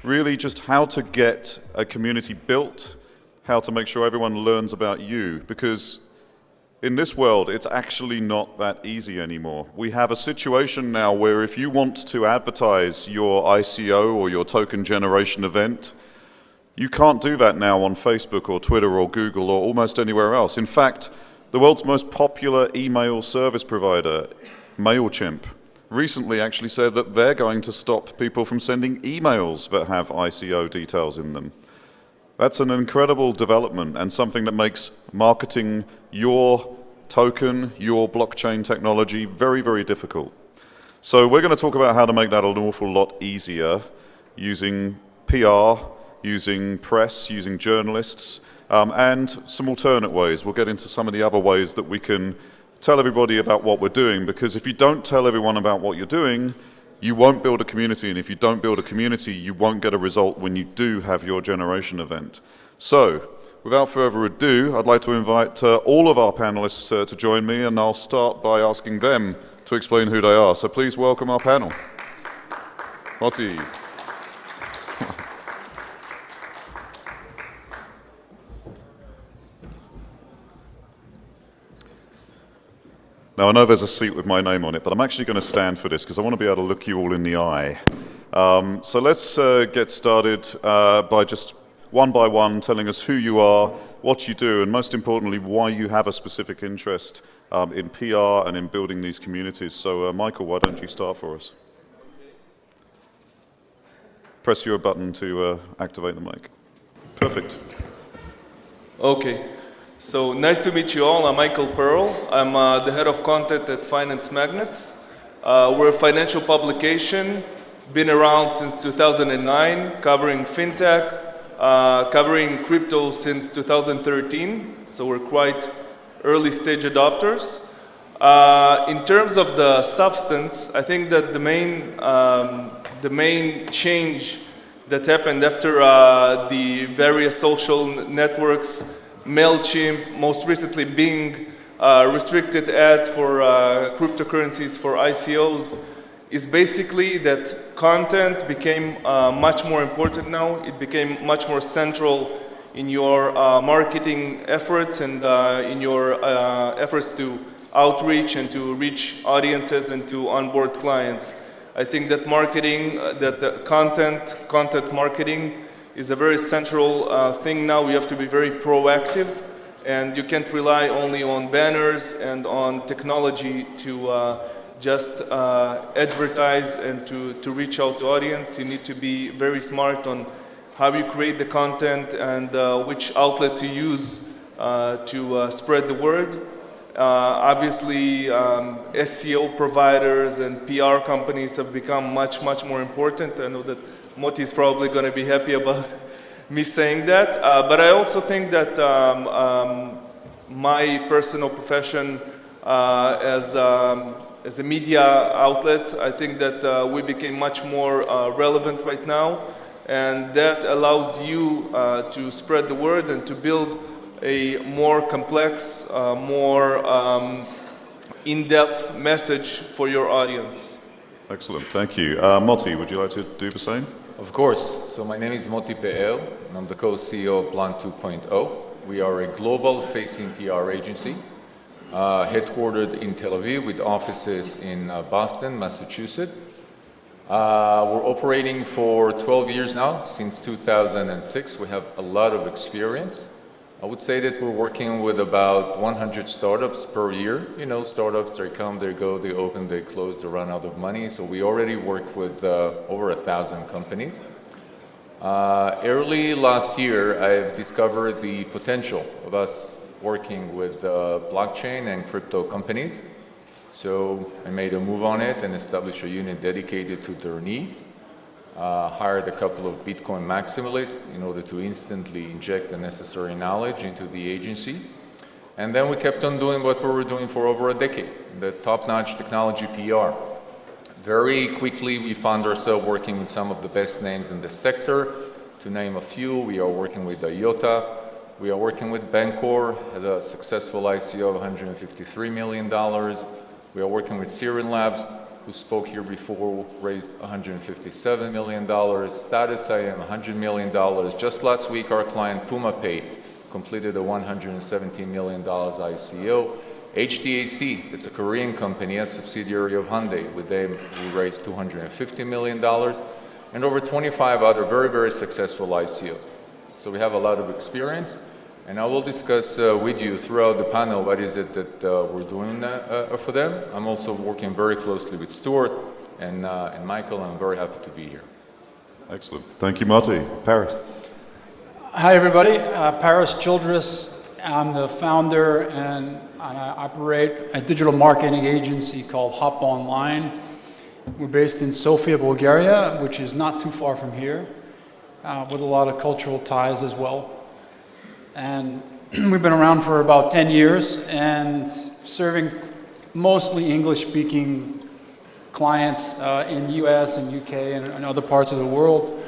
really just how to get a community built, how to make sure everyone learns about you, because in this world, it's actually not that easy anymore. We have a situation now where if you want to advertise your ICO or your token generation event, you can't do that now on Facebook or Twitter or Google or almost anywhere else. In fact, the world's most popular email service provider, MailChimp, recently actually said that they're going to stop people from sending emails that have ICO details in them. That's an incredible development and something that makes marketing your token, your blockchain technology very, very difficult. So we're going to talk about how to make that an awful lot easier using PR, using press, using journalists, and some alternate ways. We'll get into some of the other ways that we can tell everybody about what we're doing, because if you don't tell everyone about what you're doing, you won't build a community, and if you don't build a community, you won't get a result when you do have your generation event. So, without further ado, I'd like to invite all of our panelists to join me, and I'll start by asking them to explain who they are. So please welcome our panel. Motti. Now, I know there's a seat with my name on it, but I'm actually going to stand for this because I want to be able to look you all in the eye. So let's get started by just one by one telling us who you are, what you do, and most importantly, why you have a specific interest in PR and in building these communities. So, Michael, why don't you start for us? Press your button to activate the mic. Perfect. Okay. So nice to meet you all. I'm Michael Pearl. I'm the head of content at Finance Magnates. We're a financial publication, been around since 2009, covering fintech, covering crypto since 2013. So we're quite early stage adopters. In terms of the substance, I think that the main change that happened after the various social networks, MailChimp, most recently Bing, restricted ads for cryptocurrencies for ICOs, is basically that content became much more important now. It became much more central in your marketing efforts and in your efforts to outreach and to reach audiences and to onboard clients. I think that marketing, content marketing, is a very central thing now. We have to be very proactive, and you can't rely only on banners and on technology to just advertise and to reach out to audience. You need to be very smart on how you create the content and which outlets you use to spread the word. Obviously, SEO providers and PR companies have become much more important. I know that Motti is probably going to be happy about me saying that, but I also think that my personal profession as a media outlet, I think that we became much more relevant right now, and that allows you to spread the word and to build a more complex, more in-depth message for your audience. Excellent, thank you. Motti, would you like to do the same? Of course. So my name is Motti Pe'el, and I'm the co-CEO of Plan 2.0. We are a global-facing PR agency, headquartered in Tel Aviv with offices in Boston, Massachusetts. We're operating for 12 years now, since 2006. We have a lot of experience. I would say that we're working with about 100 startups per year. You know, startups, they come, they go, they open, they close, they run out of money. So we already work with over 1,000 companies. Early last year, I've discovered the potential of us working with blockchain and crypto companies. So I made a move on it and established a unit dedicated to their needs. Hired a couple of Bitcoin maximalists in order to instantly inject the necessary knowledge into the agency. And then we kept on doing what we were doing for over a decade, the top-notch technology PR. Very quickly, we found ourselves working with some of the best names in the sector. To name a few, we are working with IOTA. We are working with Bancor, had a successful ICO of $153 million. We are working with Siren Labs. who spoke here before, raised $157 million. Status IM, $100 million. Just last week, our client PumaPay completed a $117 million ICO. HDAC, it's a Korean company, a subsidiary of Hyundai. With them, we raised $250 million, and over 25 other very, very successful ICOs. So we have a lot of experience, and I will discuss with you throughout the panel what is it that we're doing for them. I'm also working very closely with Stewart and Michael. I'm very happy to be here. Excellent. Thank you, Motti. Paris. Hi, everybody. Paris Childress. I'm the founder and I operate a digital marketing agency called Hop Online. We're based in Sofia, Bulgaria, which is not too far from here, with a lot of cultural ties as well. And we've been around for about 10 years and serving mostly English-speaking clients in US and UK and other parts of the world.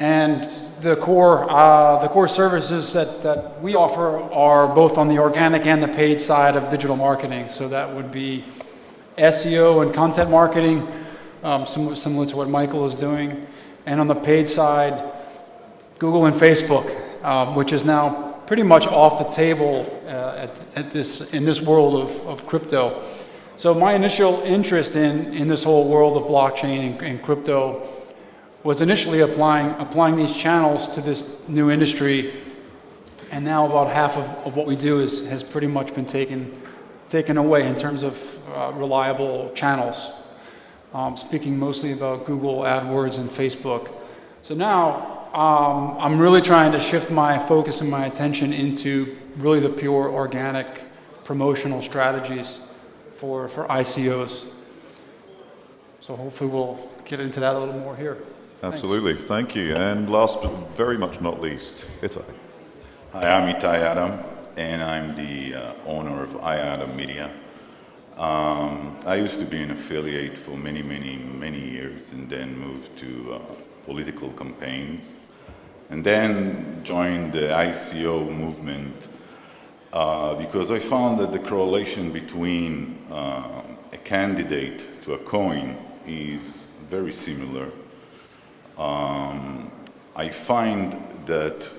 And the core services that we offer are both on the organic and the paid side of digital marketing. So that would be SEO and content marketing, similar to what Michael is doing. And on the paid side, Google and Facebook, which is now pretty much off the table in this world of crypto. So my initial interest in this whole world of blockchain and crypto was initially applying these channels to this new industry, and now about half of what we do has pretty much been taken away in terms of reliable channels. Speaking mostly about Google AdWords and Facebook. So now I'm really trying to shift my focus and my attention into really the pure organic promotional strategies for ICOs. So hopefully we'll get into that a little more here. Absolutely, thank you. And last but very much not least, Itay. Hi, I'm Itay Adam, and I'm the owner of iAdam Media. I used to be an affiliate for many years, and then moved to political campaigns, and then joined the ICO movement because I found that the correlation between a candidate to a coin is very similar. I find that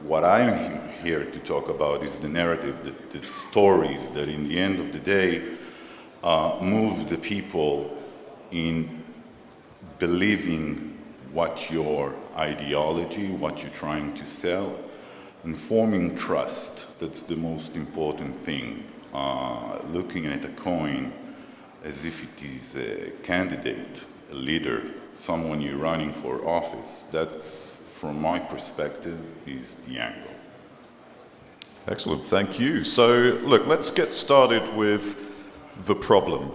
what I'm here to talk about is the narrative, the stories that in the end of the day move the people in believing what your ideology, what you're trying to sell, and forming trust. That's the most important thing. Looking at a coin as if it is a candidate, a leader, someone you're running for office. That's, from my perspective, is the angle. Excellent, thank you. So, look, let's get started with the problem.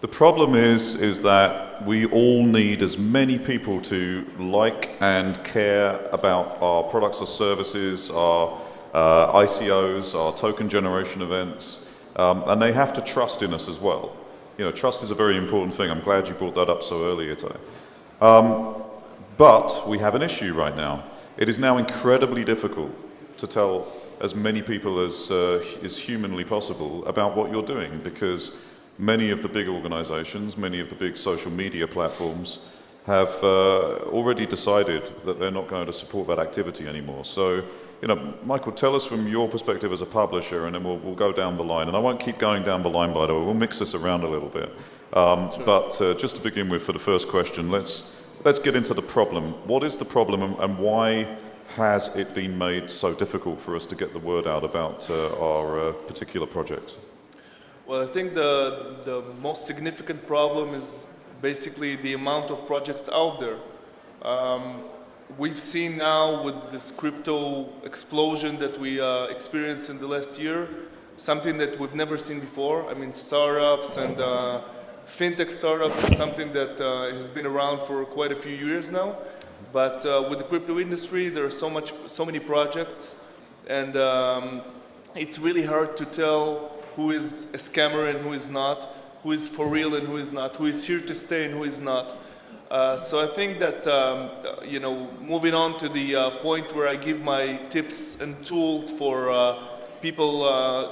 The problem is that we all need as many people to like and care about our products or services, our ICOs, our token generation events, and they have to trust in us as well. You know, trust is a very important thing. I'm glad you brought that up so early, Itay. But we have an issue right now. It is now incredibly difficult to tell as many people as is humanly possible about what you're doing, because many of the big organizations, many of the big social media platforms have already decided that they're not going to support that activity anymore. So, you know, Michael, tell us from your perspective as a publisher, and then we'll go down the line. And I won't keep going down the line, by the way. We'll mix this around a little bit. Sure. But just to begin with, for the first question, let's get into the problem. What is the problem, and why has it been made so difficult for us to get the word out about our particular project? Well, I think the most significant problem is basically the amount of projects out there. We've seen now with this crypto explosion that we experienced in the last year, something that we've never seen before. I mean, startups and fintech startups is something that has been around for quite a few years now. But with the crypto industry, there are so many projects, and it's really hard to tell who is a scammer and who is not, who is for real and who is not, who is here to stay and who is not. So I think that, you know, moving on to the point where I give my tips and tools for people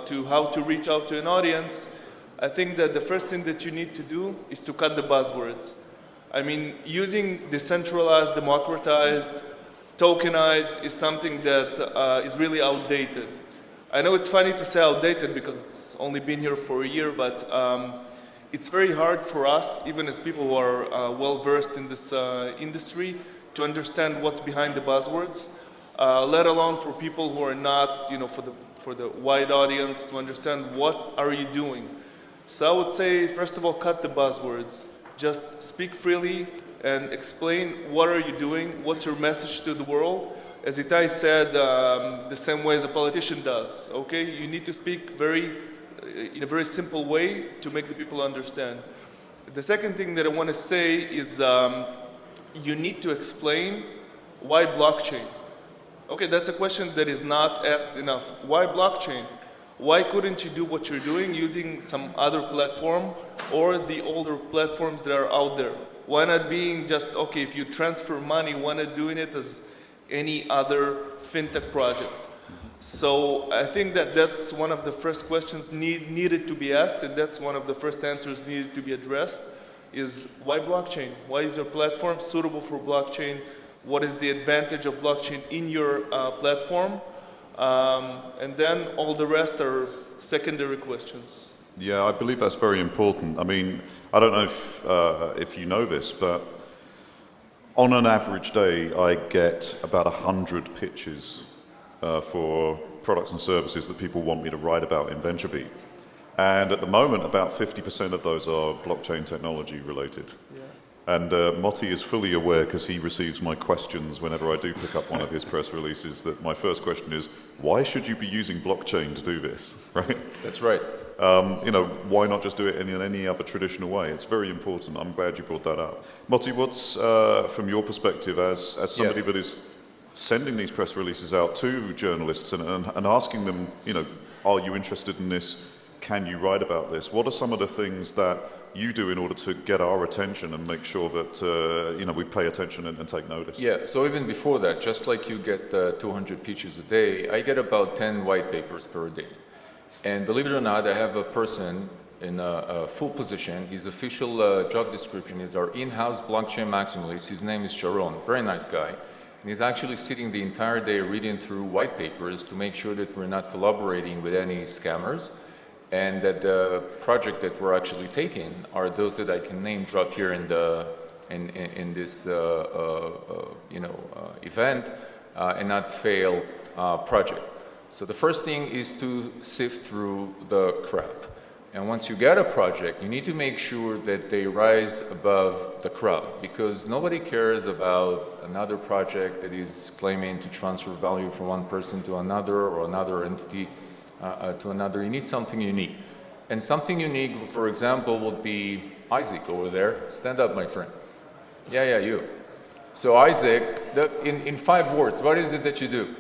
to how to reach out to an audience, I think that the first thing that you need to do is to cut the buzzwords. I mean, using decentralized, democratized, tokenized is something that is really outdated. I know it's funny to say outdated because it's only been here for a year, but it's very hard for us, even as people who are well-versed in this industry, to understand what's behind the buzzwords, let alone for people who are not, for the wide audience to understand what are you doing. So I would say, first of all, cut the buzzwords. Just speak freely and explain what are you doing, what's your message to the world. As Itay said, the same way as a politician does, okay? You need to speak in a very simple way to make the people understand. The second thing that I want to say is you need to explain why blockchain. Okay, that's a question that is not asked enough. Why blockchain? Why couldn't you do what you're doing using some other platform or the older platforms that are out there? Why not being just, okay, if you transfer money, why not doing it as any other fintech project? So I think that that's one of the first questions needed to be asked, and that's one of the first answers needed to be addressed, is why blockchain? Why is your platform suitable for blockchain? What is the advantage of blockchain in your platform? And then all the rest are secondary questions. Yeah, I believe that's very important. I mean, I don't know if you know this, but on an average day, I get about 100 pitches for products and services that people want me to write about in VentureBeat. And at the moment, about 50% of those are blockchain technology related. Yeah. And Motti is fully aware, because he receives my questions whenever I do pick up one of his press releases, that my first question is, why should you be using blockchain to do this, right? That's right. Why not just do it in any other traditional way? It's very important. I'm glad you brought that up. Motti, what's, from your perspective, as somebody that is sending these press releases out to journalists and asking them, are you interested in this? Can you write about this? What are some of the things that you do in order to get our attention and make sure that we pay attention and take notice? Yeah, so even before that, just like you get 200 pitches a day, I get about 10 white papers per day. And believe it or not, I have a person in a full position. His official job description is our in-house blockchain maximalist. His name is Sharon, very nice guy. And he's actually sitting the entire day reading through white papers to make sure that we're not collaborating with any scammers, and that the project that we're actually taking are those that I can name drop here in this event, and not fail project. So the first thing is to sift through the crap. And once you get a project, you need to make sure that they rise above the crowd, because nobody cares about another project that is claiming to transfer value from one person to another, or another entity to another. You need something unique. And something unique, for example, would be Isaac over there. Stand up, my friend. Yeah, you. So Isaac, in 5 words, what is it that you do?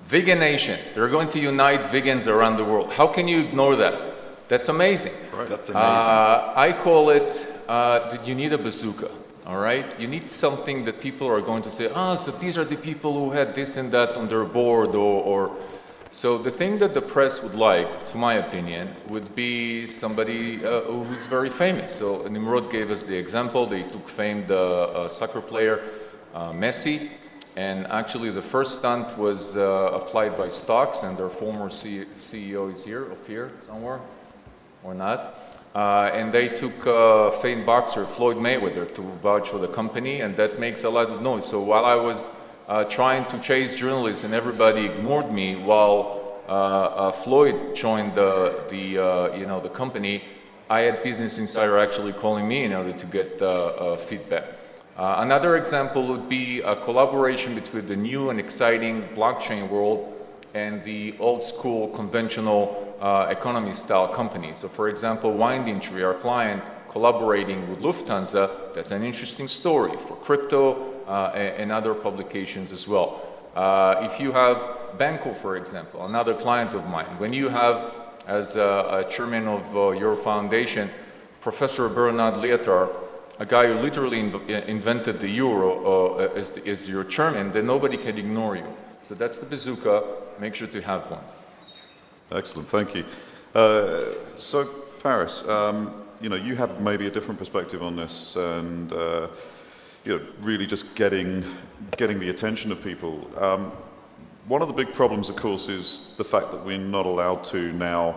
Vegan Nation. They're going to unite vegans around the world. How can you ignore that? That's amazing. Right. That's amazing. I call it that you need a bazooka. All right? You need something that people are going to say, so these are the people who had this and that on their board, or so the thing that the press would like, to my opinion, would be somebody who's very famous. So Nimrod gave us the example. They took famed soccer player Messi, and actually the first stunt was applied by stocks, and their former CEO is here, Ophir, somewhere, or not. And they took famed boxer Floyd Mayweather to vouch for the company, and that makes a lot of noise. So while I was trying to chase journalists and everybody ignored me, while Floyd joined the company, I had Business Insider actually calling me in order to get feedback. Another example would be a collaboration between the new and exciting blockchain world and the old school conventional economy style companies. So for example, Winding Tree, our client, collaborating with Lufthansa, that's an interesting story for crypto and other publications as well. If you have Banco, for example, another client of mine, when you have, as a chairman of your foundation, Professor Bernard Lietaer, a guy who literally invented the euro as your chairman, then nobody can ignore you. So that's the bazooka. Make sure to have one. Excellent, thank you. So, Paris, you know, you have maybe a different perspective on this, and you know, really just getting the attention of people. One of the big problems, of course, is the fact that we're not allowed to now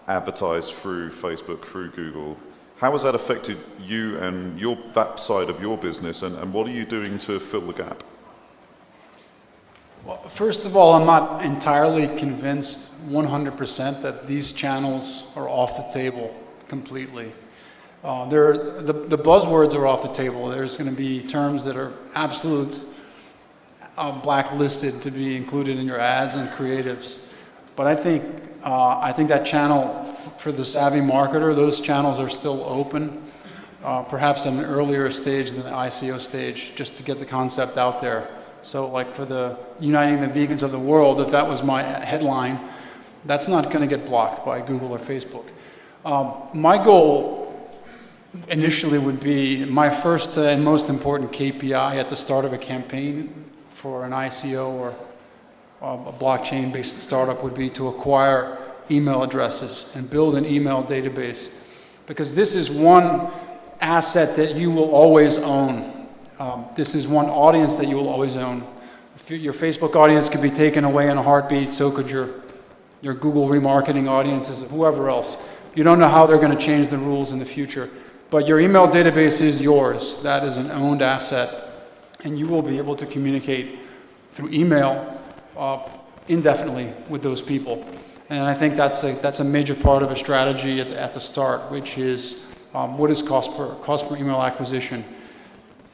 advertise through Facebook, through Google. How has that affected you and that side of your business, and what are you doing to fill the gap? Well, first of all, I'm not entirely convinced 100% that these channels are off the table completely. The buzzwords are off the table. There's going to be terms that are absolute blacklisted to be included in your ads and creatives. But I think that channel, for the savvy marketer, those channels are still open, perhaps at an earlier stage than the ICO stage, just to get the concept out there. So like for the Uniting the Vegans of the World, if that was my headline, that's not going to get blocked by Google or Facebook. My goal initially would be, my first and most important KPI at the start of a campaign for an ICO or a blockchain-based startup would be to acquire email addresses and build an email database, because this is one asset that you will always own. This is one audience that you will always own. Your Facebook audience could be taken away in a heartbeat, so could your Google remarketing audiences, whoever else. You don't know how they're going to change the rules in the future, but your email database is yours. That is an owned asset, and you will be able to communicate through email indefinitely with those people. And I think that's a major part of a strategy at the start, which is what is cost per email acquisition.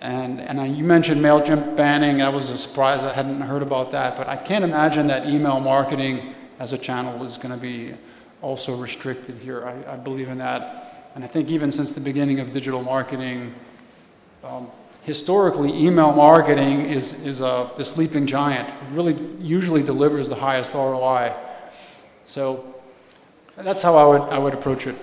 And you mentioned MailChimp banning. That was a surprise. I hadn't heard about that. But I can't imagine that email marketing as a channel is going to be also restricted here. I believe in that. And I think even since the beginning of digital marketing, historically, email marketing is the sleeping giant. It really usually delivers the highest ROI. So that's how I would approach it.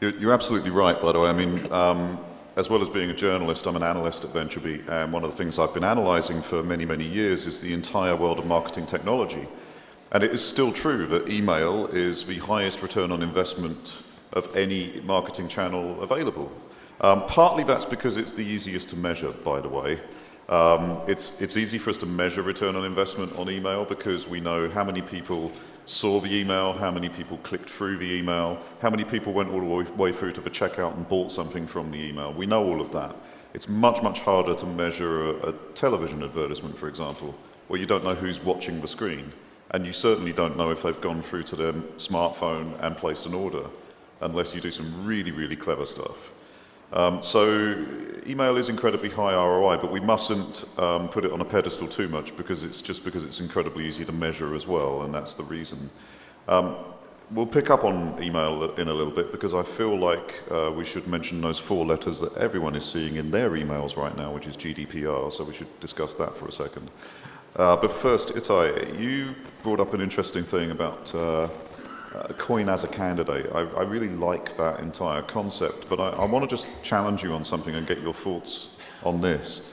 You're absolutely right, by the way. I mean, as well as being a journalist, I'm an analyst at VentureBeat, and one of the things I've been analyzing for many, many years is the entire world of marketing technology. And it is still true that email is the highest return on investment of any marketing channel available. Partly that's because it's the easiest to measure, by the way. It's easy for us to measure return on investment on email because we know how many people saw the email, how many people clicked through the email, how many people went all the way through to the checkout and bought something from the email. We know all of that. It's much, much harder to measure a television advertisement, for example, where you don't know who's watching the screen. And you certainly don't know if they've gone through to their smartphone and placed an order, unless you do some really, really clever stuff. So email is incredibly high ROI, but we mustn't put it on a pedestal too much because it's incredibly easy to measure as well, and that's the reason. We'll pick up on email in a little bit because I feel like we should mention those 4 letters that everyone is seeing in their emails right now, which is GDPR, so we should discuss that for a second. But first, Itay, you brought up an interesting thing about coin as a candidate. I really like that entire concept, but I want to just challenge you on something and get your thoughts on this.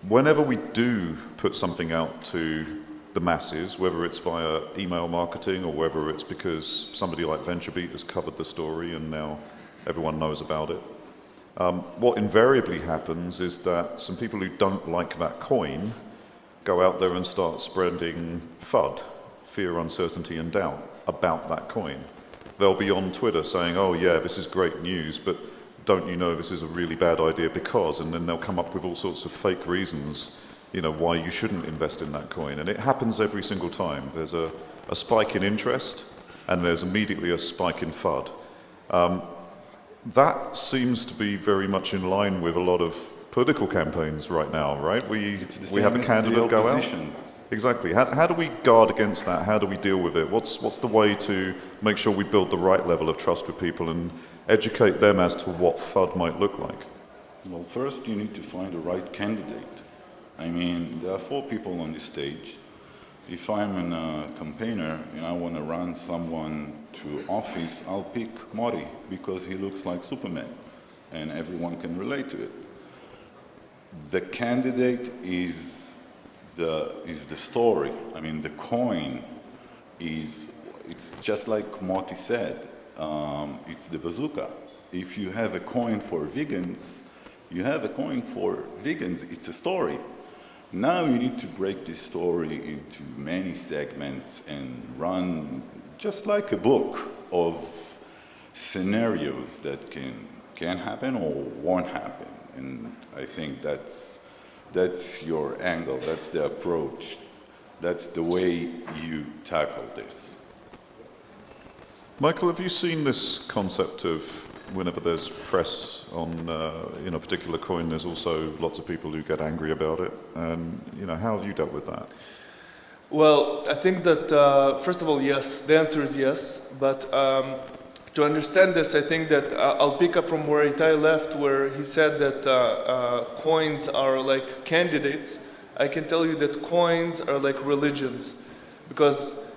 Whenever we do put something out to the masses, whether it's via email marketing or whether it's because somebody like VentureBeat has covered the story and now everyone knows about it, what invariably happens is that some people who don't like that coin go out there and start spreading FUD, fear, uncertainty, and doubt about that coin. They'll be on Twitter saying, oh yeah, this is great news, but don't you know this is a really bad idea because, and then they'll come up with all sorts of fake reasons, you know, why you shouldn't invest in that coin. And it happens every single time. There's a spike in interest, and there's immediately a spike in FUD. That seems to be very much in line with a lot of political campaigns right now, right? We have a candidate go out. Exactly. How do we guard against that? How do we deal with it? What's the way to make sure we build the right level of trust with people and educate them as to what FUD might look like? Well, first you need to find the right candidate. I mean, there are 4 people on this stage. If I'm a campaigner and I want to run someone to office, I'll pick Motti because he looks like Superman and everyone can relate to it. The candidate is the story. I mean, the coin it's just like Motti said, it's the bazooka. If you have a coin for vegans, you have a coin for vegans, it's a story. Now you need to break this story into many segments and run just like a book of scenarios that can happen or won't happen. And I think that's your angle, that's the approach, that's the way you tackle this. Michael, have you seen this concept of whenever there's press on a particular coin, there's also lots of people who get angry about it? And how have you dealt with that? Well, I think that first of all, yes. The answer is yes. But to understand this, I think that I'll pick up from where Itay left, where he said that coins are like candidates. I can tell you that coins are like religions, because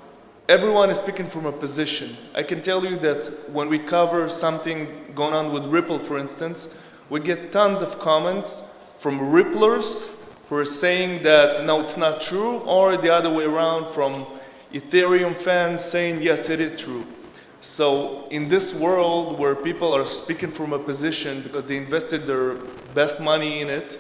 everyone is speaking from a position. I can tell you that when we cover something going on with Ripple, for instance, we get tons of comments from Ripplers who are saying that, no, it's not true, or the other way around, from Ethereum fans saying, yes, it is true. So in this world where people are speaking from a position because they invested their best money in it,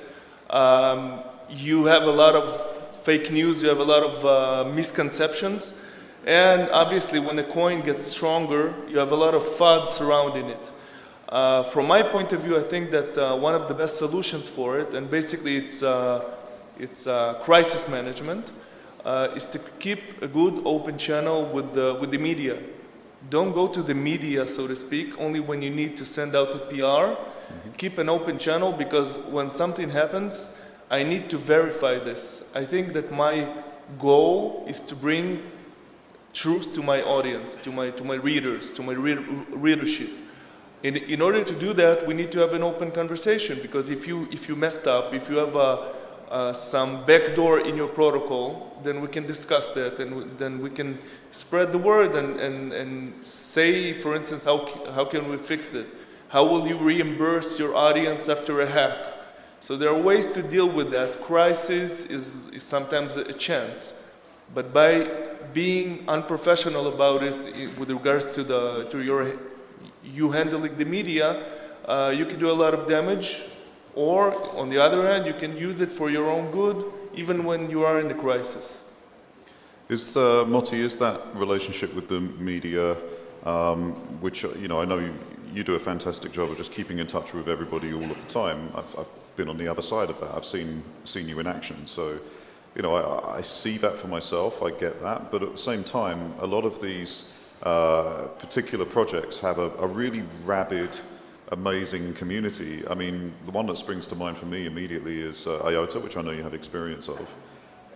you have a lot of fake news, you have a lot of misconceptions. And obviously, when a coin gets stronger, you have a lot of FUD surrounding it. From my point of view, I think that one of the best solutions for it, and basically it's crisis management, is to keep a good open channel with the media. Don't go to the media, so to speak, only when you need to send out a PR. Keep an open channel, because when something happens, I need to verify this. I think that my goal is to bring truth to my audience, to my readers, to my readership. In order to do that, we need to have an open conversation, because if you messed up, if you have some backdoor in your protocol, then we can discuss that, and then we can spread the word and say, for instance, how can we fix it? How will you reimburse your audience after a hack? So there are ways to deal with that. Crisis is sometimes a chance, but by being unprofessional about this with regards to you handling the media, you can do a lot of damage. Or, on the other hand, you can use it for your own good, even when you are in the crisis. Motti, is that relationship with the media, which I know you do a fantastic job of just keeping in touch with everybody all of the time. I've been on the other side of that. I've seen you in action. So, I see that for myself. I get that. But at the same time, a lot of these particular projects have a really rabid, amazing community. I mean, the one that springs to mind for me immediately is IOTA, which I know you have experience of.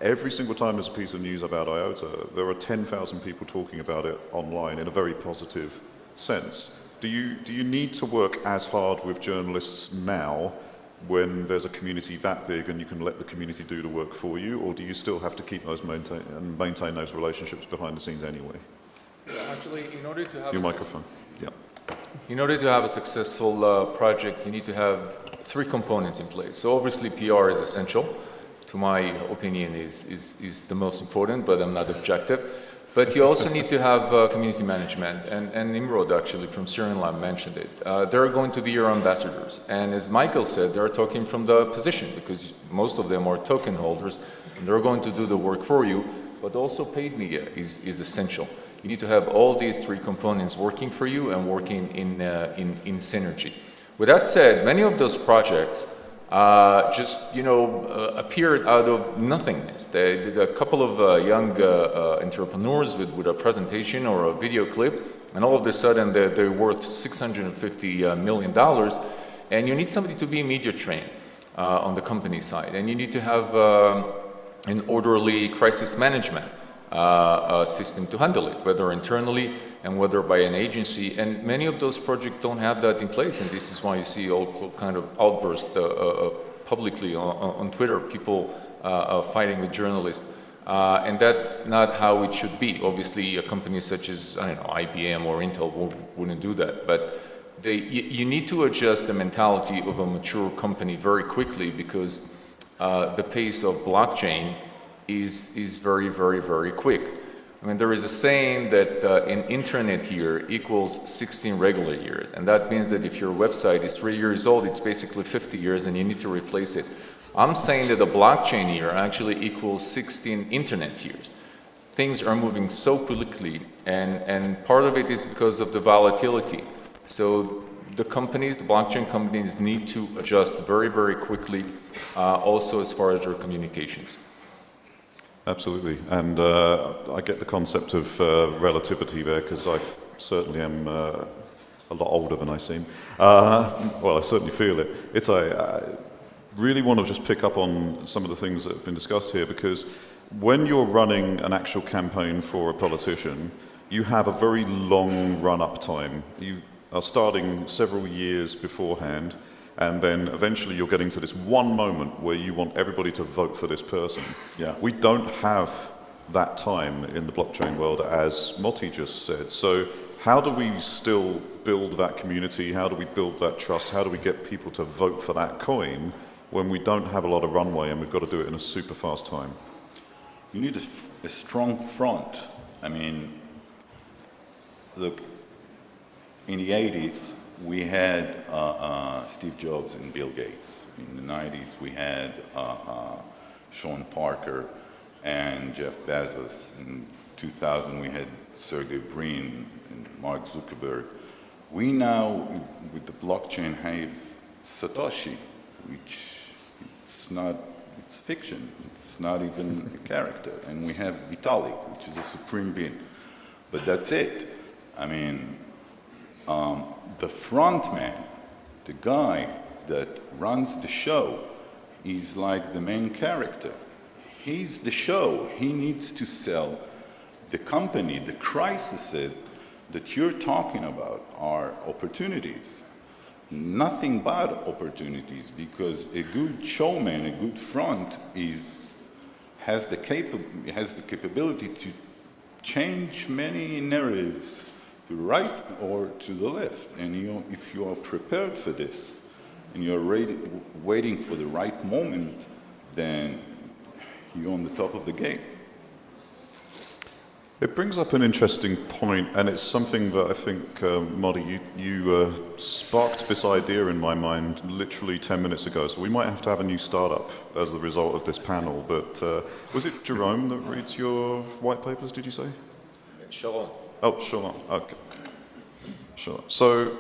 Every single time there's a piece of news about IOTA, there are 10,000 people talking about it online in a very positive sense. Do you need to work as hard with journalists now when there's a community that big and you can let the community do the work for you, or do you still have to keep those maintain those relationships behind the scenes anyway? Actually, in order to have your microphone. Yeah. In order to have a successful project, you need to have 3 components in place. So obviously PR is essential. To my opinion, is the most important, but I'm not objective. But you also need to have community management, and Nimrod actually from Syrian Lab mentioned it. They're going to be your ambassadors. And as Michael said, they're talking from the position, because most of them are token holders, and they're going to do the work for you, but also paid media is essential. You need to have all these 3 components working for you and working in synergy. With that said, many of those projects just appeared out of nothingness. They did a couple of young entrepreneurs with a presentation or a video clip, and all of a sudden they're worth $650 million. And you need somebody to be media trained on the company side, and you need to have an orderly crisis management system to handle it, whether internally and whether by an agency. And many of those projects don't have that in place, and this is why you see all kind of outbursts publicly on Twitter, people fighting with journalists. And that's not how it should be. Obviously, a company such as, I don't know, IBM or Intel wouldn't do that. But you need to adjust the mentality of a mature company very quickly, because the pace of blockchain is very, very, very quick. I mean, there is a saying that an internet year equals 16 regular years, and that means that if your website is 3 years old, it's basically 50 years and you need to replace it. I'm saying that a blockchain year actually equals 16 internet years. Things are moving so quickly, and part of it is because of the volatility. So the companies, the blockchain companies, need to adjust very, very quickly, also as far as their communications. Absolutely, and I get the concept of relativity there, because I certainly am a lot older than I seem. Well, I certainly feel it. Itay, I really want to just pick up on some of the things that have been discussed here, because when you're running an actual campaign for a politician, you have a very long run-up time. You are starting several years beforehand, and then eventually you're getting to this one moment where you want everybody to vote for this person. Yeah. We don't have that time in the blockchain world, as Motti just said. So how do we still build that community? How do we build that trust? How do we get people to vote for that coin when we don't have a lot of runway and we've got to do it in a super fast time? You need a strong front. I mean, look, in the 80s, we had Steve Jobs and Bill Gates. In the 90s, we had Sean Parker and Jeff Bezos. In 2000, we had Sergey Brin and Mark Zuckerberg. We now, with the blockchain, have Satoshi, which it's fiction. It's not even a character. And we have Vitalik, which is a supreme being. But that's it. I mean, the front man, the guy that runs the show, is like the main character. He's the show. He needs to sell the company. The crises that you're talking about are opportunities. Nothing but opportunities, because a good showman, a good front has the capability to change many narratives to the right or to the left. And if you are prepared for this and you're waiting for the right moment, then you're on the top of the game. It brings up an interesting point, and it's something that I think, Motti, you sparked this idea in my mind literally 10 minutes ago, so we might have to have a new startup as the result of this panel. But was it Jerome that reads your white papers, did you say? Sharon. Oh, Sharon, okay. Sure. So,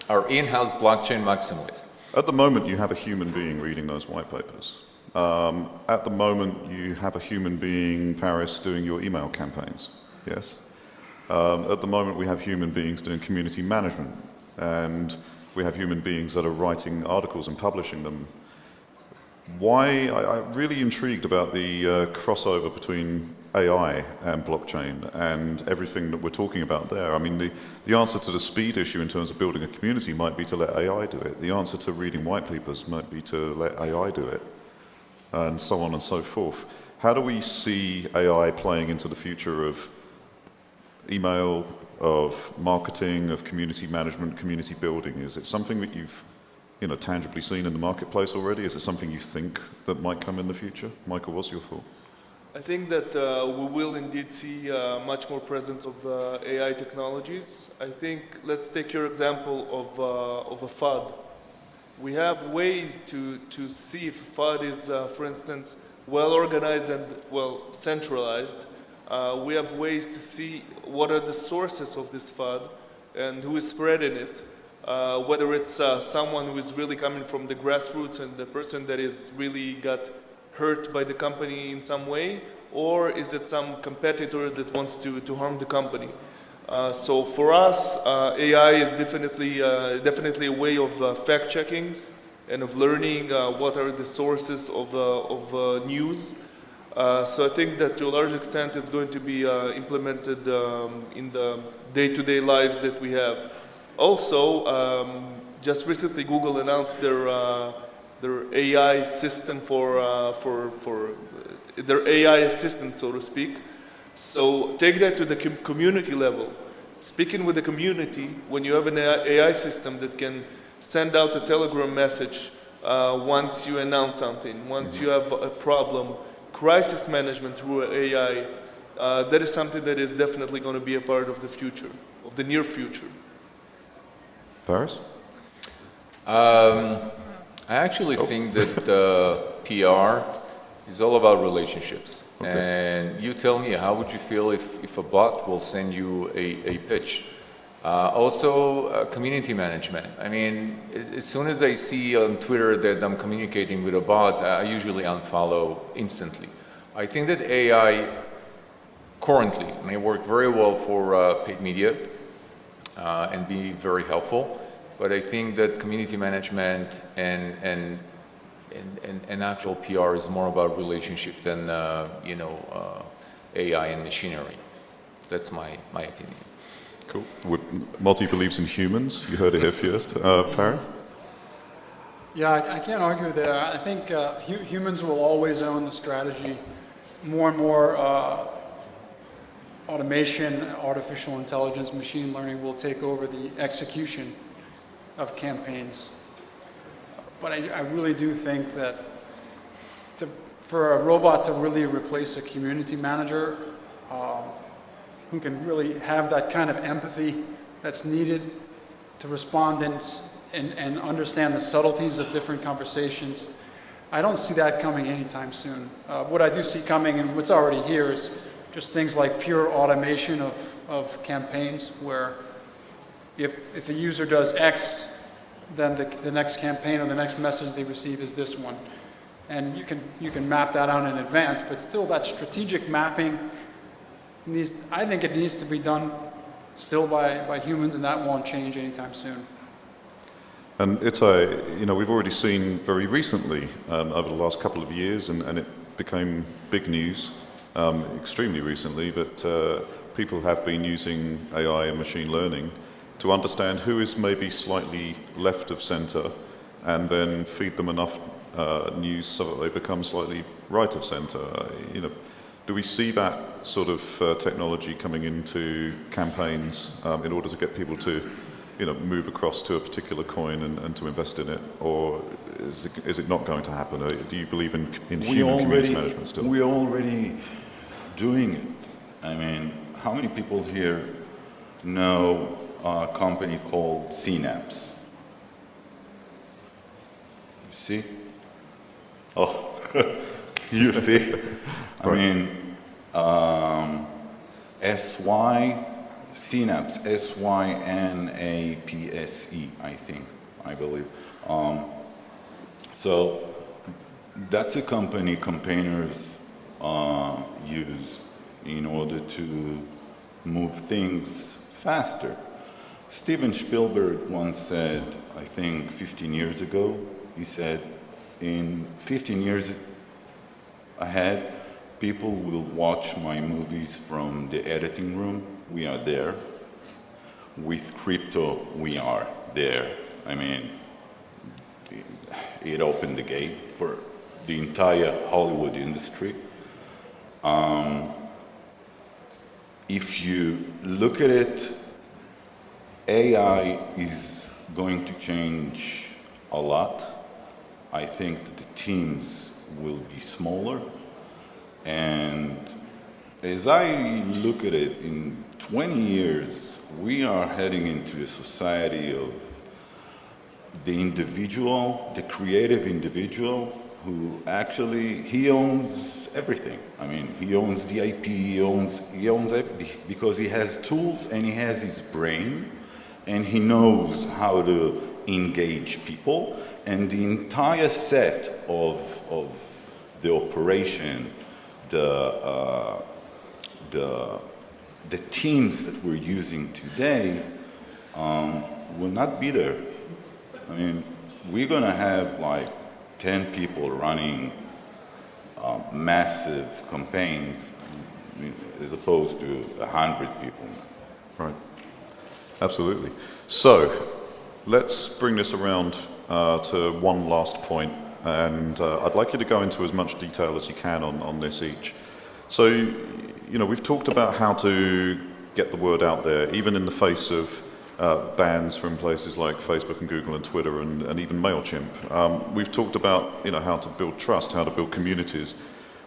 Our in-house blockchain maximalist. At the moment, you have a human being reading those white papers. At the moment, you have a human being, Paris, doing your email campaigns, yes? At the moment, we have human beings doing community management, and we have human beings that are writing articles and publishing them. Why? I'm really intrigued about the crossover between AI and blockchain and everything that we're talking about there. I mean, the answer to the speed issue in terms of building a community might be to let AI do it. The answer to reading white papers might be to let AI do it, and so on and so forth. How do we see AI playing into the future of email, of marketing, of community management, community building? Is it something that you've tangibly seen in the marketplace already? Is it something you think that might come in the future? Michael, what's your thought? I think that we will indeed see much more presence of AI technologies. I think, let's take your example of a FUD. We have ways to see if a FUD is, for instance, well organized and well centralized. We have ways to see what are the sources of this FUD and who is spreading it. Whether it's someone who is really coming from the grassroots and the person that is really got hurt by the company in some way, or is it some competitor that wants to harm the company? So for us, AI is definitely a way of fact-checking and of learning what are the sources of news. So I think that to a large extent it's going to be implemented in the day-to-day lives that we have. Also, just recently Google announced their AI system for their AI assistant, so to speak. So take that to the community level. Speaking with the community, when you have an AI system that can send out a Telegram message once you announce something, once you have a problem, crisis management through AI, that is something that is definitely going to be a part of the future, of the near future. Paris? I actually think that PR is all about relationships. Okay. And you tell me, how would you feel if a bot will send you a pitch? Also, community management. I mean, as soon as I see on Twitter that I'm communicating with a bot, I usually unfollow instantly. I think that AI currently may work very well for paid media and be very helpful, but I think that community management and actual PR is more about relationship than AI and machinery. That's my opinion. Cool. Motti believes in humans. You heard it here first. Paris? Yeah, I can't argue there. I think humans will always own the strategy. More and more automation, artificial intelligence, machine learning will take over the execution of campaigns. But I really do think that for a robot to really replace a community manager who can really have that kind of empathy that's needed to respond and understand the subtleties of different conversations, I don't see that coming anytime soon. What I do see coming, and what's already here, is just things like pure automation of campaigns, where if a user does X, then the next campaign or the next message they receive is this one. And you can map that out in advance, but still that strategic mapping I think it needs to be done still by humans, and that won't change anytime soon. And Itay, we've already seen very recently, over the last couple of years, and it became big news extremely recently, that people have been using AI and machine learning to understand who is maybe slightly left of center, and then feed them enough news so that they become slightly right of center. Do we see that sort of technology coming into campaigns in order to get people to move across to a particular coin and to invest in it, or is it not going to happen? Do you believe in human community management still? We're already doing it. I mean, how many people here know a company called Synapse? You see? Oh, you see? I mean, Synapse, S-Y-N-A-P-S-E, I believe. So that's a company campaigners use in order to move things faster. Steven Spielberg once said, I think 15 years ago, he said, in 15 years ahead, people will watch my movies from the editing room. We are there. With crypto, we are there. I mean, it opened the gate for the entire Hollywood industry. If you look at it, AI is going to change a lot. I think that the teams will be smaller. And as I look at it, in 20 years, we are heading into a society of the individual, the creative individual, who actually, he owns everything. I mean, he owns the IP, he owns everything, because he has tools and he has his brain, and he knows how to engage people, and the entire set of the operation, the teams that we're using today will not be there. I mean, we're gonna have like 10 people running massive campaigns as opposed to 100 people. Right, absolutely. So let's bring this around to one last point, and I'd like you to go into as much detail as you can on this each. So, we've talked about how to get the word out there, even in the face of bans from places like Facebook and Google and Twitter and even MailChimp. We've talked about how to build trust, how to build communities.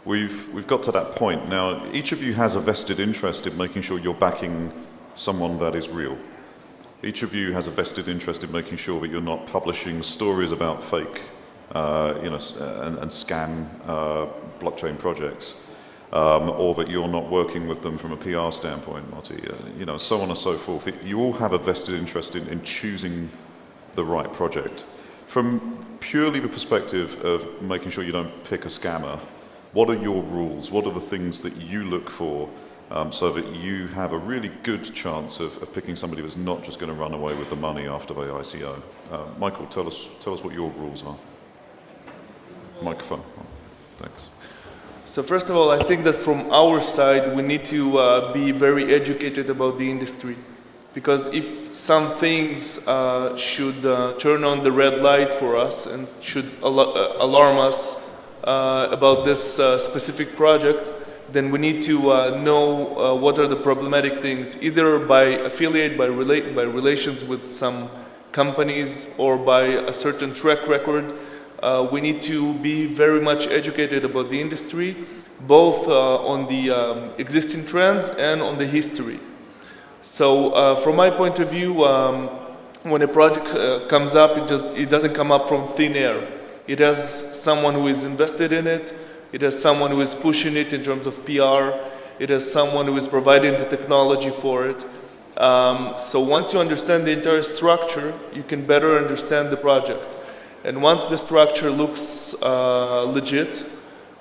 we've got to that point. Now, each of you has a vested interest in making sure you're backing someone that is real. Each of you has a vested interest in making sure that you're not publishing stories about fake, and scam blockchain projects, or that you're not working with them from a PR standpoint, Motti, so on and so forth. You all have a vested interest in choosing the right project. From purely the perspective of making sure you don't pick a scammer, what are your rules? What are the things that you look for so that you have a really good chance of picking somebody that's not just going to run away with the money after they ICO? Michael, tell us what your rules are. Microphone. Thanks. So first of all, I think that from our side, we need to be very educated about the industry. Because if some things should turn on the red light for us and should alarm us about this specific project, then we need to know what are the problematic things, either by affiliate, by relations with some companies, or by a certain track record. We need to be very much educated about the industry, both on the existing trends and on the history. So from my point of view, when a project comes up, it doesn't come up from thin air. It has someone who is invested in it. It has someone who is pushing it in terms of PR. It has someone who is providing the technology for it. So once you understand the entire structure, you can better understand the project. And once the structure looks legit,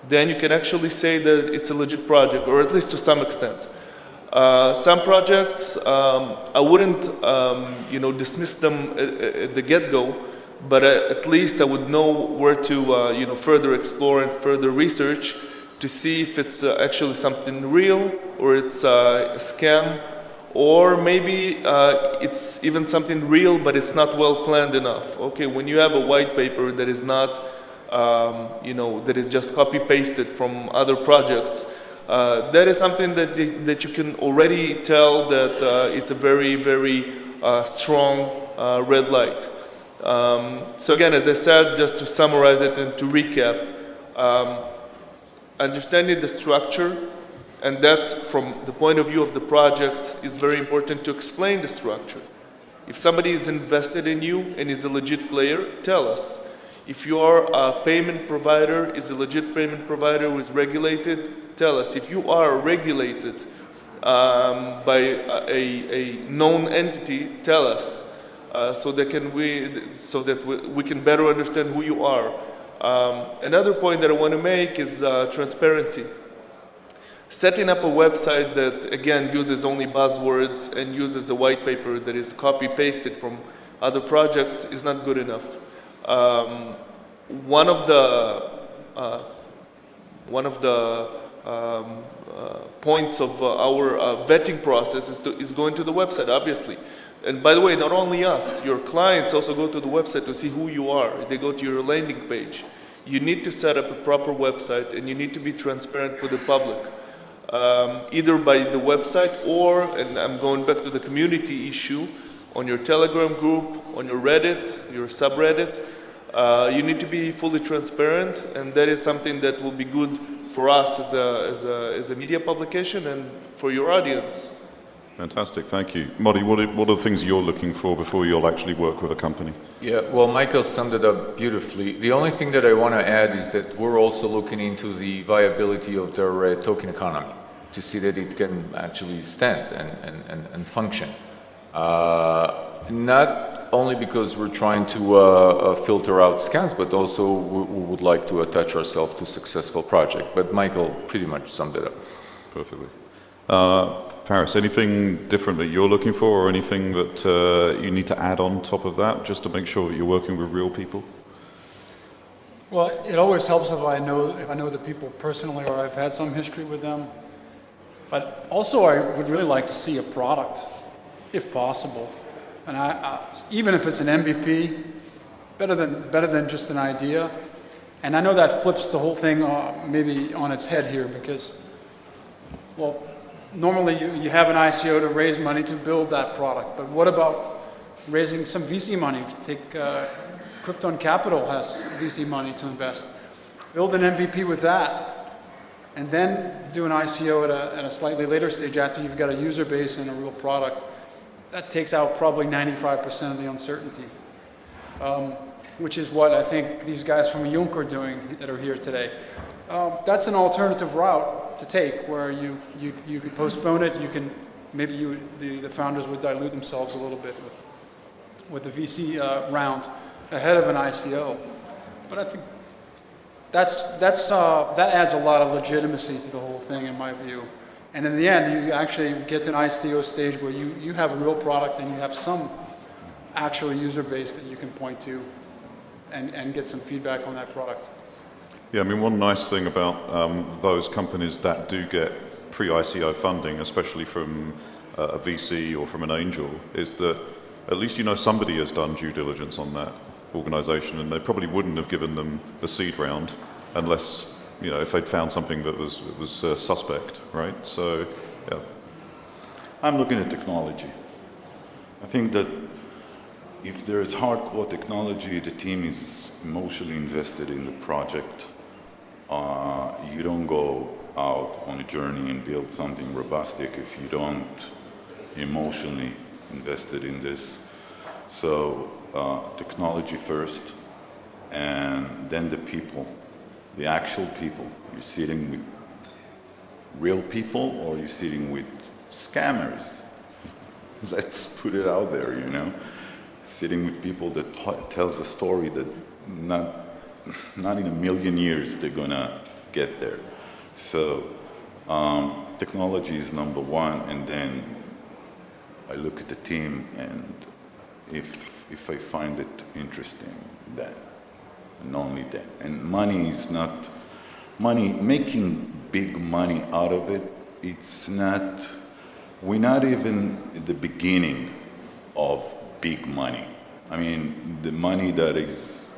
then you can actually say that it's a legit project, or at least to some extent. Some projects, I wouldn't dismiss them at the get-go, but at least I would know where to further explore and further research to see if it's actually something real, or it's a scam, or maybe it's even something real but it's not well planned enough. Okay, when you have a white paper that is not that is just copy-pasted from other projects, that is something that you can already tell that it's a very, very strong red light. So again, as I said, just to summarize it and to recap, understanding the structure, and that's from the point of view of the projects, is very important to explain the structure. If somebody is invested in you and is a legit player, tell us. If you are a payment provider, is a legit payment provider who is regulated, tell us. If you are regulated by a known entity, tell us, so that we can better understand who you are. Another point that I want to make is transparency. Setting up a website that, again, uses only buzzwords and uses a white paper that is copy-pasted from other projects is not good enough. One of the points of our vetting process is going to the website, obviously. And by the way, not only us, your clients also go to the website to see who you are. They go to your landing page. You need to set up a proper website, and you need to be transparent with the public. Either by the website or, and I'm going back to the community issue, on your Telegram group, on your Reddit, your subreddit, you need to be fully transparent, and that is something that will be good for us as a media publication and for your audience. Fantastic, thank you. Motti, what are the things you're looking for before you'll actually work with a company? Yeah, well, Michael summed it up beautifully. The only thing that I want to add is that we're also looking into the viability of their token economy to see that it can actually stand and function. Not only because we're trying to filter out scams, but also we would like to attach ourselves to successful project. But Michael pretty much summed it up. Perfectly. Paris, anything different that you're looking for, or anything that you need to add on top of that, just to make sure that you're working with real people? Well, it always helps if I know the people personally, or I've had some history with them. But also, I would really like to see a product, if possible. And even if it's an MVP, better than just an idea. And I know that flips the whole thing maybe on its head here, because, well, normally you have an ICO to raise money to build that product, but what about raising some VC money? Take Krypton Capital has VC money to invest. Build an MVP with that, and then do an ICO at a slightly later stage after you've got a user base and a real product, that takes out probably 95% of the uncertainty, which is what I think these guys from Junk are doing that are here today. That's an alternative route to take, where you could postpone it. You can maybe the founders would dilute themselves a little bit with the VC round ahead of an ICO. But I think that adds a lot of legitimacy to the whole thing, in my view. And in the end, you actually get to an ICO stage where you have a real product and you have some actual user base that you can point to and get some feedback on that product. Yeah, I mean, one nice thing about those companies that do get pre-ICO funding, especially from a VC or from an angel, is that at least you know somebody has done due diligence on that organization, and they probably wouldn't have given them a seed round unless, you know, if they'd found something that was suspect, right? So, yeah. I'm looking at technology. I think that if there is hardcore technology, the team is emotionally invested in the project. You don't go out on a journey and build something robustic if you don't emotionally invested in this. So technology first, and then the people, the actual people. You're sitting with real people, or you're sitting with scammers. Let's put it out there, you know. Sitting with people that tells a story that not in a million years they're gonna get there. So technology is number one, and then I look at the team, and if I find it interesting, then, and only then. And money is not, making big money out of it, it's not, we're not even at the beginning of big money. I mean, the money that is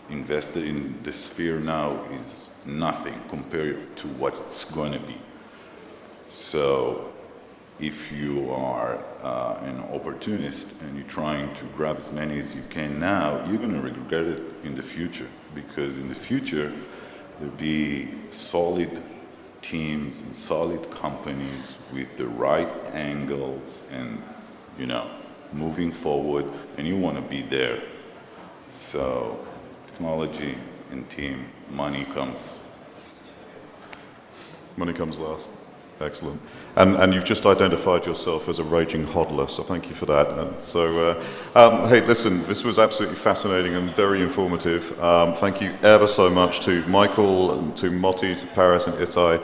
invested in the sphere now is nothing compared to what it's going to be. So if you are an opportunist and you're trying to grab as many as you can now, you're going to regret it in the future, because in the future there'll be solid teams and solid companies with the right angles and, you know, moving forward, and you want to be there. So technology and team, money comes last. Excellent. And you've just identified yourself as a raging hodler, so thank you for that. And so, hey, listen, this was absolutely fascinating and very informative. Thank you ever so much to Michael, and to Motti, to Paris and Itay.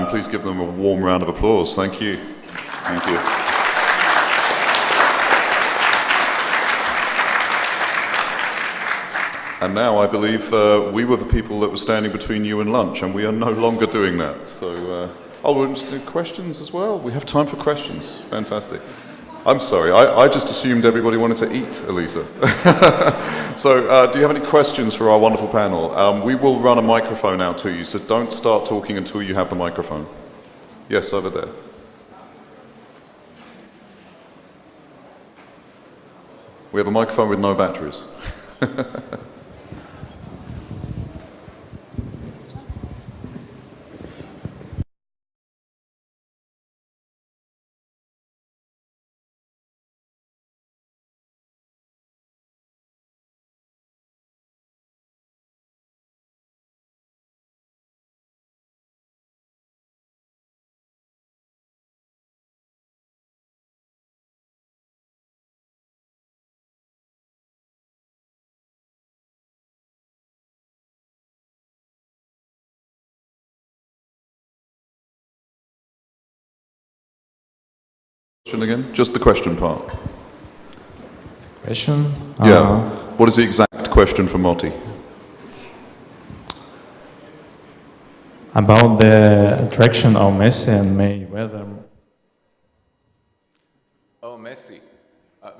Please give them a warm round of applause. Thank you. Thank you. And now I believe we were the people that were standing between you and lunch, and we are no longer doing that. So, we're going to do questions as well. We have time for questions. Fantastic. I'm sorry, I just assumed everybody wanted to eat, Elisa. So, do you have any questions for our wonderful panel? We will run a microphone out to you, so don't start talking until you have the microphone. Yes, over there. We have a microphone with no batteries. Again? Just the question part. Question? Yeah. What is the exact question for Motti? About the attraction of Messi and Mayweather. Oh, Messi.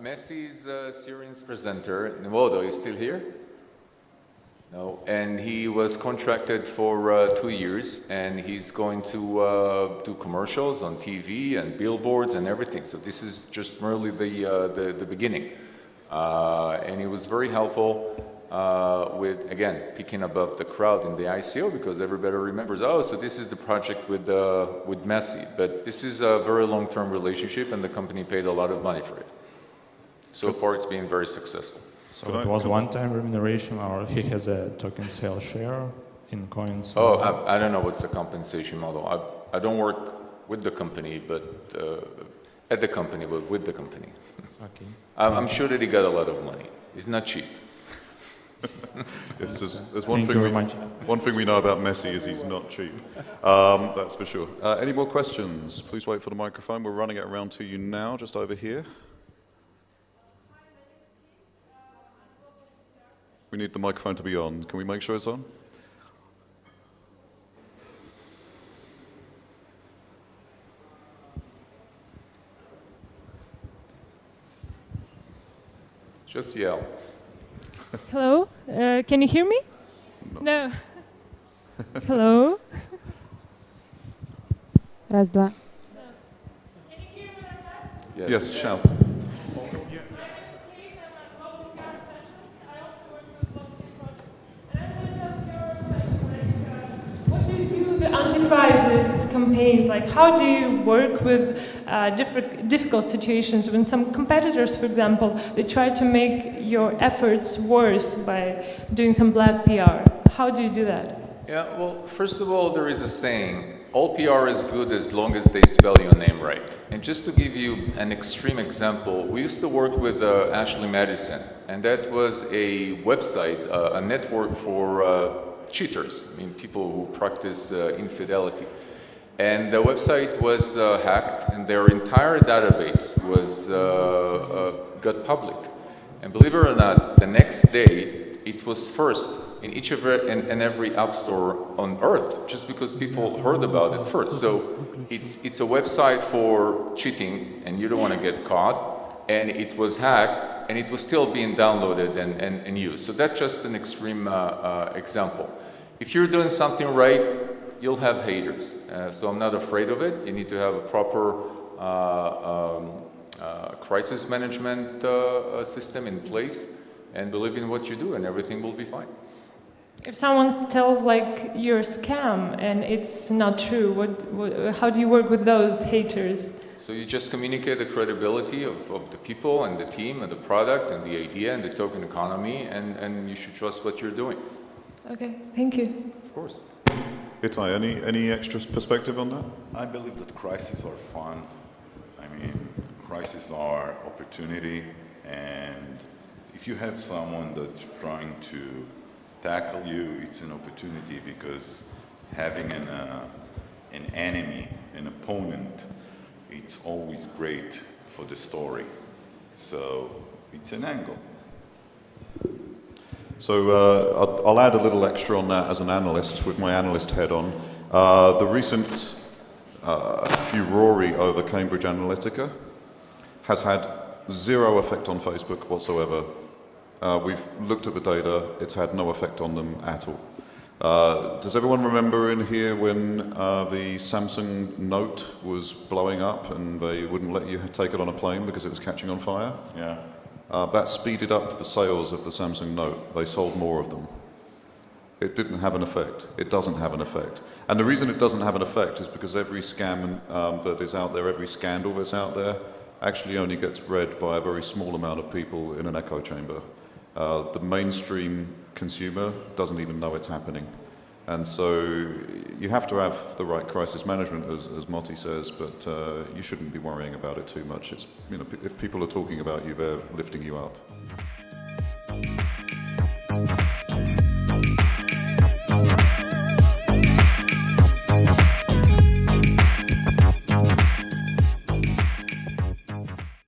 Messi is Syrian's presenter. Nwodo, is still here? No, and he was contracted for 2 years, and he's going to do commercials on TV and billboards and everything. So this is just merely the beginning, and he was very helpful. with, again, peaking above the crowd in the ICO, because everybody remembers, oh, so this is the project with Messi. But this is a very long-term relationship, and the company paid a lot of money for it. So far, it's been very successful. So it was one-time remuneration, or he has a token sale share in coins? Oh, I don't know what's the compensation model. I don't work with the company, but at the company, but with the company. Okay. I'm sure that he got a lot of money. It's not cheap. Yes, there's one thing we know about Messi is he's not cheap. That's for sure. Any more questions? Please wait for the microphone. We're running it around to you now, just over here. We need the microphone to be on. Can we make sure it's on? Just yell. Hello, can you hear me? No. Hello. Раз, два. Yes, shout. Anti-crisis campaigns, like how do you work with difficult situations when some competitors, for example, they try to make your efforts worse by doing some black PR? How do you do that? Yeah, well, first of all, there is a saying, all PR is good as long as they spell your name right. And just to give you an extreme example, we used to work with Ashley Madison, and that was a website, a network for cheaters, I mean, people who practice infidelity. And the website was hacked, and their entire database was got public. And believe it or not, the next day, it was first in each and every app store on Earth, just because people heard about it first. So it's a website for cheating, and you don't want to get caught. And it was hacked, and it was still being downloaded and used. So that's just an extreme example. If you're doing something right, you'll have haters. So I'm not afraid of it. You need to have a proper crisis management system in place, and believe in what you do, and everything will be fine. If someone tells like you're a scam and it's not true, how do you work with those haters? So you just communicate the credibility of the people and the team and the product and the idea and the token economy, and you should trust what you're doing. Okay, thank you. Of course. Itay, any extra perspective on that? I believe that crises are fun. I mean, crises are opportunity, and if you have someone that's trying to tackle you, it's an opportunity, because having an enemy, an opponent, it's always great for the story. So it's an angle. So I'll add a little extra on that as an analyst, with my analyst head on. The recent furore over Cambridge Analytica has had zero effect on Facebook whatsoever. We've looked at the data, it's had no effect on them at all. Does everyone remember in here when the Samsung Note was blowing up and they wouldn't let you take it on a plane because it was catching on fire? Yeah. That speeded up the sales of the Samsung Note. They sold more of them. It didn't have an effect. It doesn't have an effect. And the reason it doesn't have an effect is because every scam that is out there, every scandal that's out there, actually only gets read by a very small amount of people in an echo chamber. The mainstream consumer doesn't even know it's happening. And so you have to have the right crisis management, as Motti says, but you shouldn't be worrying about it too much. It's, you know, if people are talking about you, they're lifting you up.